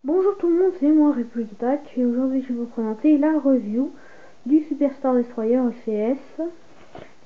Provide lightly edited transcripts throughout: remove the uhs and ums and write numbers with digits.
Bonjour tout le monde, c'est moi République et aujourd'hui je vais vous présenter la review du Superstar Destroyer ECS.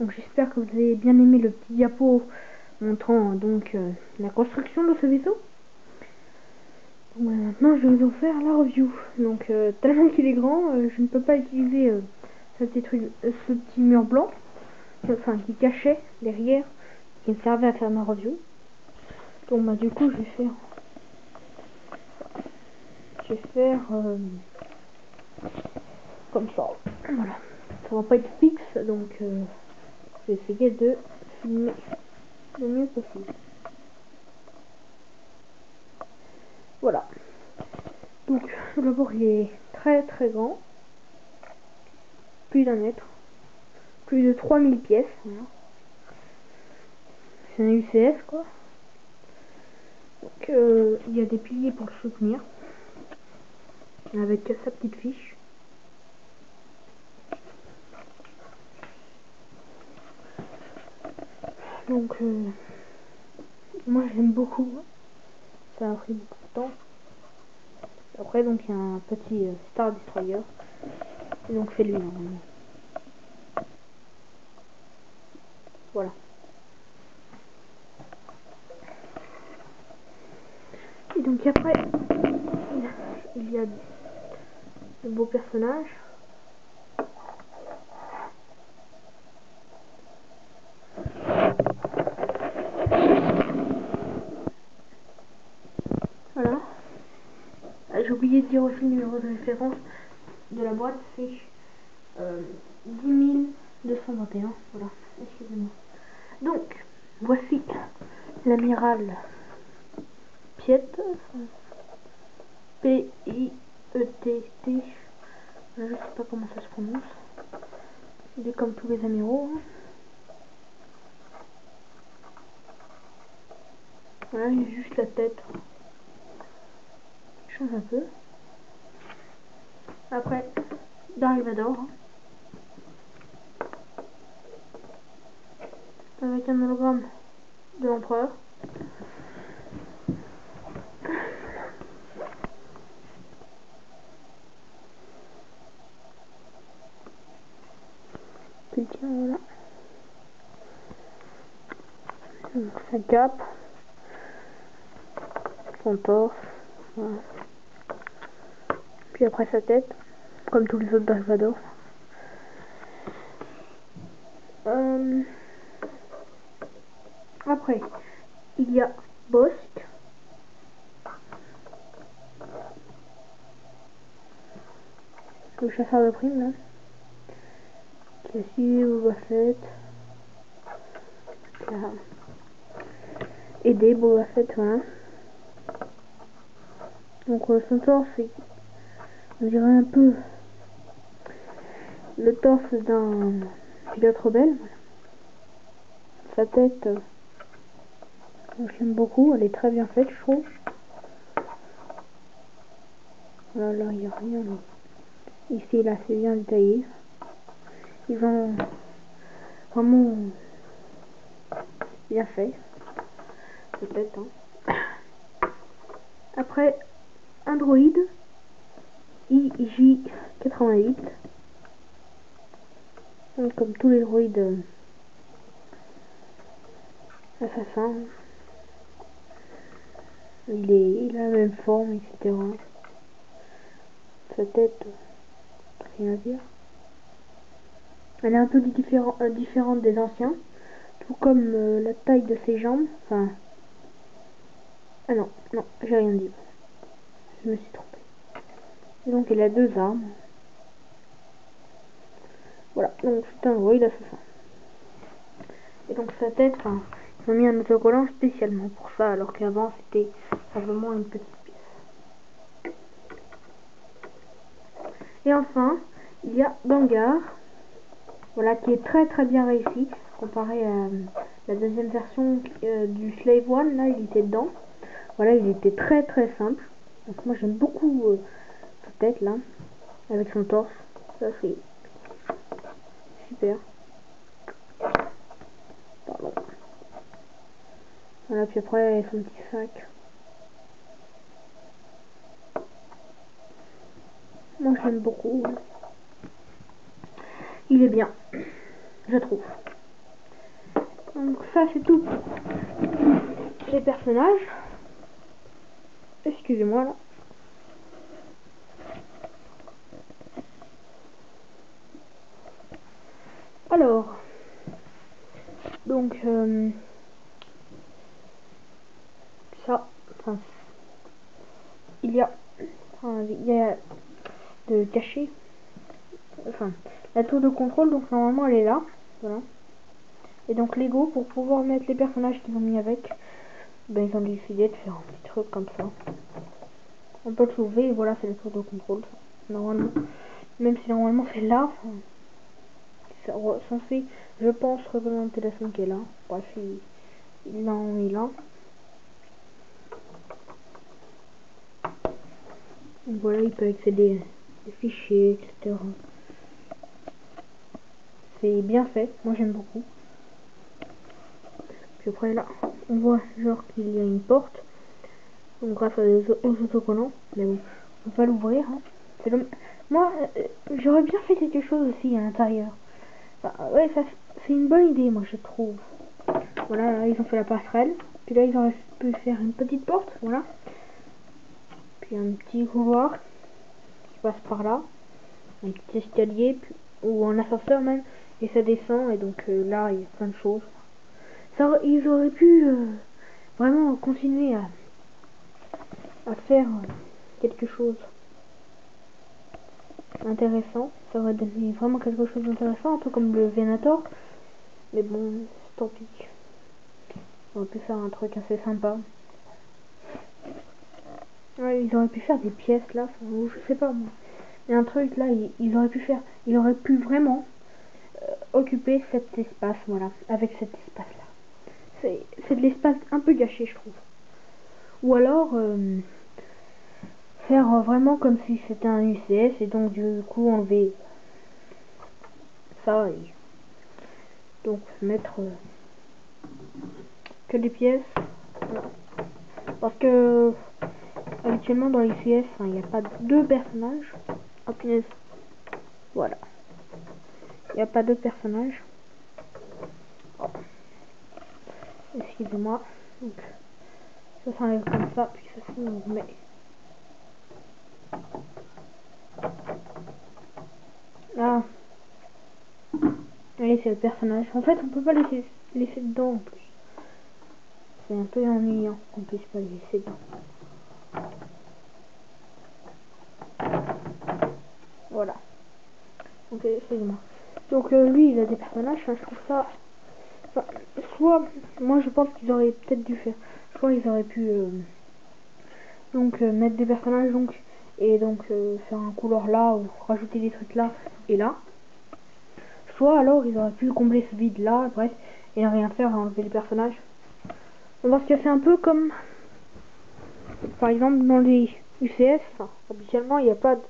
Donc j'espère que vous avez bien aimé le petit diapo montrant la construction de ce vaisseau. Donc maintenant je vais vous faire la review. Donc tellement qu'il est grand, je ne peux pas utiliser ce petit mur blanc, enfin qui cachait derrière, qui me servait à faire ma review. Donc du coup je vais faire comme ça. Voilà. Ça va pas être fixe, donc je vais essayer de filmer le mieux possible. Voilà. Donc tout d'abord il est très très grand. Plus d'un mètre. Plus de 3000 pièces. Voilà. C'est un UCS quoi. Donc il y a des piliers pour le soutenir. Avec sa petite fiche. Donc moi j'aime beaucoup. Ça a pris beaucoup de temps. Après donc il y a un petit Star Destroyer. Et donc c'est lui normalement. Voilà. Et donc après il y a de beaux personnages. Voilà. J'ai oublié de dire aussi le numéro de référence de la boîte, c'est 10221. Voilà, excusez-moi. Donc, voici l'amiral Piet, P-I-E-T-T. Je sais pas comment ça se prononce. Il est comme tous les amiraux. Voilà, il y a juste la tête. Il change un peu. Après, Dark Vador. Avec un hologramme de l'empereur. Quelqu'un, voilà. Donc, sa cape. Son torse. Voilà. Puis après sa tête. Comme tous les autres Dark Vador. Après, il y a Bossk. Le chasseur de primes, là. Cassie, Boba Fett. Là. Aider Boba Fett, voilà. Donc son torse, c'est, on dirait un peu le torse d'un pilote rebelle. Sa tête, j'aime beaucoup, elle est très bien faite, je trouve. Voilà, là, il n'y a rien. Là. Ici, là, c'est bien détaillé. Ils ont vraiment bien fait. Peut-être, hein. Après, un droïde IJ-88. Comme tous les droïdes assassins. Il a la même forme, etc. Sa tête, rien à dire. Elle est un peu différente des anciens. Tout comme la taille de ses jambes. Enfin. Ah non, j'ai rien dit. Je me suis trompée. Et donc elle a deux armes. Voilà, donc c'est un droïde assassin. Et donc sa tête, enfin, ils ont mis un autocollant spécialement pour ça, alors qu'avant c'était simplement une petite pièce. Et enfin, il y a Bangar, voilà, qui est très très bien réussi, comparé à la deuxième version du Slave One, là il était dedans. Voilà, il était très très simple. Donc moi j'aime beaucoup sa tête là, avec son torse, ça c'est super. Pardon. Voilà, puis après son petit sac. Moi j'aime beaucoup. Il est bien, je trouve. Donc ça c'est tout pour les personnages. Excusez-moi là. Alors, donc ça, enfin, il y a de cacher, enfin la tour de contrôle, donc normalement elle est là, voilà. Et donc Lego, pour pouvoir mettre les personnages qu'ils ont mis avec, ben ils ont décidé de faire un petit truc comme ça. On peut le soulever et voilà, c'est la tour de contrôle. Normalement, même si normalement c'est là, c'est censé, je pense, représenter la scène qui est là. Bref, il l'a mis là. Donc voilà, il peut accéder aux fichiers, etc. C'est bien fait, moi j'aime beaucoup. Puis après là, on voit genre qu'il y a une porte. Donc grâce aux autocollants, mais bon, on peut pas l'ouvrir. Hein. Moi, j'aurais bien fait quelque chose aussi à l'intérieur. Enfin, ouais, ça c'est une bonne idée, moi je trouve. Voilà, là, ils ont fait la passerelle. Puis là, ils auraient pu faire une petite porte, voilà. Puis un petit couloir qui passe par là. Un petit escalier, puis, ou un ascenseur même. Et ça descend, et donc là, il y a plein de choses. Ils auraient pu vraiment continuer à faire quelque chose intéressant. Ça aurait donné vraiment quelque chose d'intéressant, un peu comme le Venator. Mais bon, tant pis. On aurait pu faire un truc assez sympa. Ouais, ils auraient pu faire des pièces là, ou je sais pas moi. Mais un truc là, ils auraient pu faire. Ils auraient pu vraiment occuper cet espace, voilà, avec cet espace là. C'est de l'espace un peu gâché, je trouve. Ou alors faire vraiment comme si c'était un UCS et donc du coup enlever ça et donc mettre que des pièces. Voilà. Parce que habituellement dans les UCS, il n'y a pas deux personnages. Oh punaise. Voilà. Il n'y a pas deux personnages. Oh. Excusez-moi. Donc ça s'enlève comme ça, puis ça se met. Ah. Allez, c'est le personnage. En fait, on peut pas laisser dedans en plus. C'est un peu ennuyant qu'on puisse pas le laisser dedans. Voilà. Ok, excusez-moi. Donc lui, il a des personnages. Enfin, je trouve ça. Enfin, soit, moi, je pense qu'ils auraient peut-être dû faire. Soit ils auraient pu donc mettre des personnages donc et donc faire un couloir là ou rajouter des trucs là et là. Soit alors ils auraient pu combler ce vide là, bref, et ne rien faire, enlever les personnages. Parce que c'est un peu comme, par exemple, dans les UCS, enfin, habituellement, il n'y a pas de...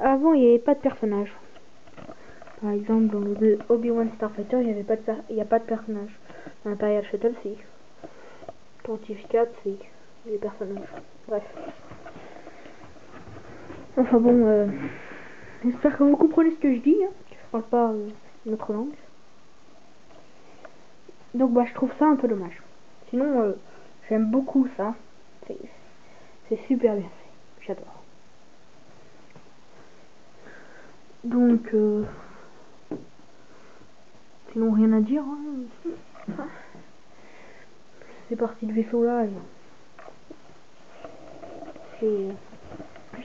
Avant, il n'y avait pas de personnages. Par exemple, dans le Obi-Wan Starfighter, il n'y a pas de personnage. Dans l'Imperial Shuttle, c'est... Pontificat, c'est les personnages. Bref. Enfin bon, j'espère que vous comprenez ce que je dis, hein, que je parle pas notre langue. Donc bah je trouve ça un peu dommage. Sinon, j'aime beaucoup ça. C'est super bien fait. J'adore. Donc, sinon rien à dire. Hein. C'est parti de vaisseau là. Je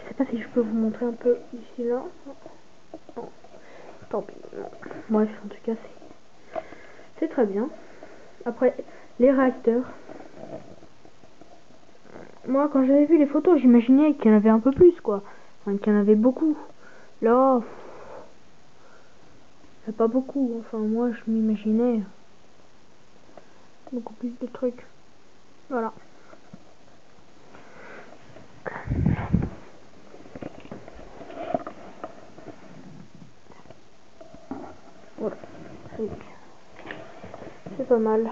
sais pas si je peux vous montrer un peu ici là. Non. Tant pis. Non. Bref, en tout cas, c'est très bien. Après, les réacteurs. Moi, quand j'avais vu les photos, j'imaginais qu'il y en avait un peu plus, quoi. Enfin, qu'il y en avait beaucoup. Là, c'est pas beaucoup. Enfin, moi, je m'imaginais beaucoup plus de trucs. Voilà. Voilà. C'est pas mal.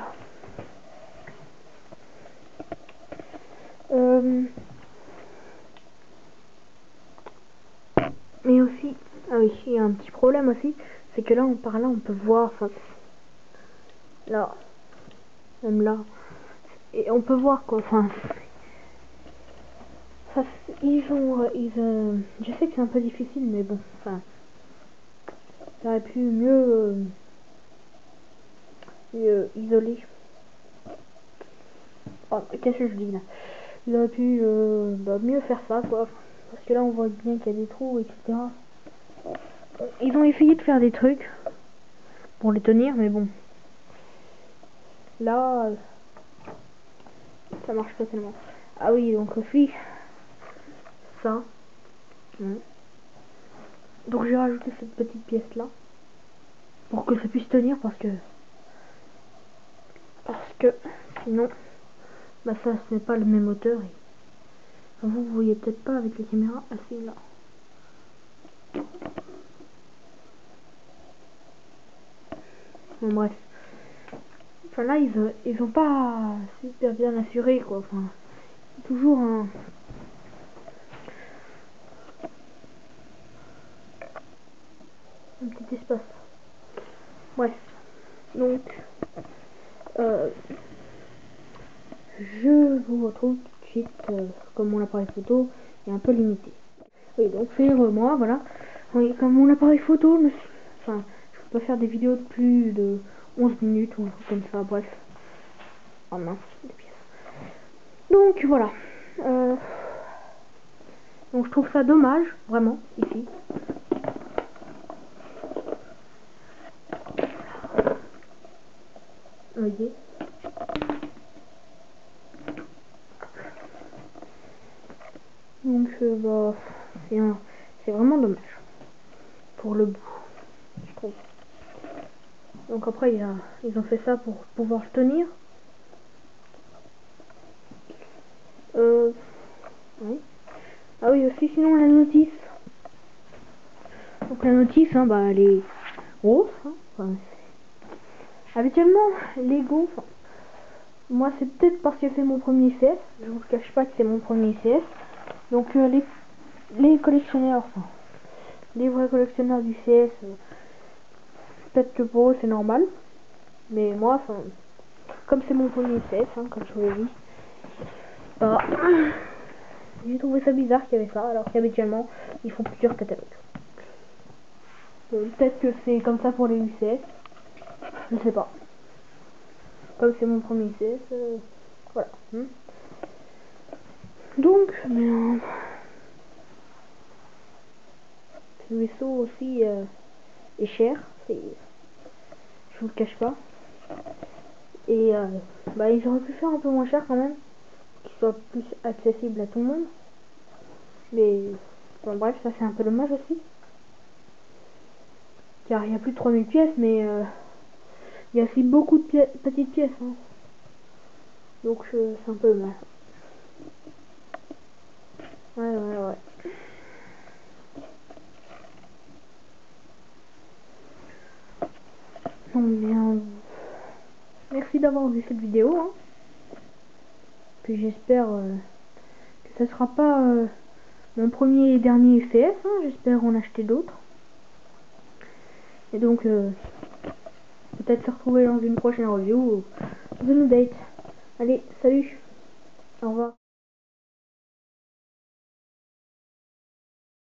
Ah oui, il y a un petit problème aussi, c'est que là, par là, on peut voir, enfin, là, même là, et on peut voir quoi, enfin, ça, je sais que c'est un peu difficile, mais bon, enfin, ça aurait pu mieux isoler. Oh, qu'est-ce que je dis là? Ils auraient pu mieux faire ça, quoi, parce que là, on voit bien qu'il y a des trous, etc. Ils ont essayé de faire des trucs pour les tenir, mais bon, là, ça marche pas tellement. Ah oui, donc aussi, ça. Donc j'ai rajouté cette petite pièce là pour que ça puisse tenir parce que sinon bah ça ce n'est pas le même hauteur et vous voyez peut-être pas avec la caméra assez là. Bon bref. Enfin là ils ont pas super bien assuré quoi. Enfin toujours un petit espace. Bref. Donc euh, je vous retrouve tout de suite comme mon appareil photo est un peu limité. Oui, donc c'est moi, voilà. Oui, comme mon appareil photo, enfin, je peux pas faire des vidéos de plus de 11 minutes ou un truc comme ça, bref. Ah mince, des pièces. Donc voilà. Euh, donc je trouve ça dommage, vraiment, ici. Vous voyez. Donc bah, c'est vraiment dommage. Pour le bout, je trouve. Donc après, ils ont fait ça pour pouvoir le tenir. Oui. Ah oui, aussi, sinon la notice. Donc la notice, hein, bah, elle est grosse. Hein, enfin, habituellement, Lego, enfin, moi c'est peut-être parce que c'est mon premier CS. Je vous cache pas que c'est mon premier CS. Donc les collectionneurs, enfin, les vrais collectionneurs du CS, peut-être que pour eux c'est normal. Mais moi, enfin, comme c'est mon premier CS, hein, comme je vous l'ai dit, bah, j'ai trouvé ça bizarre qu'il y avait ça, alors qu'habituellement ils font plusieurs catalogues. Peut-être que c'est comme ça pour les UCS, je sais pas. Comme c'est mon premier CS, voilà. Donc, mais le vaisseau aussi est cher, je vous le cache pas. Et bah ils auraient pu faire un peu moins cher quand même, qu'il soit plus accessible à tout le monde. Mais bon, bref, ça c'est un peu dommage aussi. Car il y a plus de 3000 pièces, mais il y a aussi beaucoup de petites pièces. Hein. Donc c'est un peu dommage. Ouais. Donc bien, merci d'avoir vu cette vidéo. Hein. Puis j'espère que ça sera pas mon premier et dernier CS. Hein. J'espère en acheter d'autres. Et donc peut-être se retrouver dans une prochaine review ou une date. Allez, salut, au revoir.